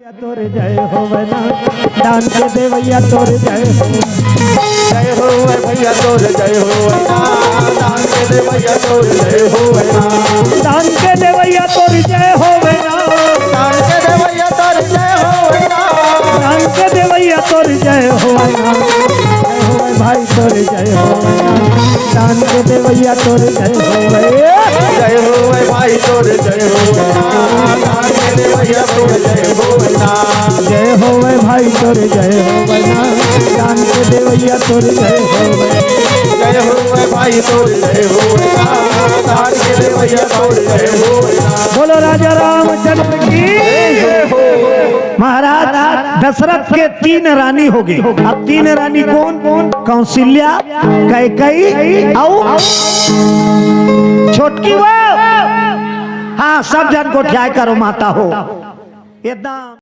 तोर जय हो बना दान के दे भैया तोर जय हो भैया तोर जय हो दान के दे भैया तोर जय हो दान के दे भैया तोर जय हो दान के दे भैया तोर जय हो दान के दे भैया तोर जय हो भाई तोर जय हो दान के दे भैया तोर जय हो भाई तोर जय हो दान के दे भैया तोर जय हो जय हो भाई तोर जय हो दान के दे भैया तोर जय हो भाई तोर जय हो दान के दे भैया तोर जय हो बोलो राजा रामचंद्र की महाराज दशरथ के 3 रानी हो गई। अब 3 रानी कौन कौन? कौशल्या, कैकेयी और छोटकी वो। हाँ सब जन को ध्यान करो माता हो एकदम।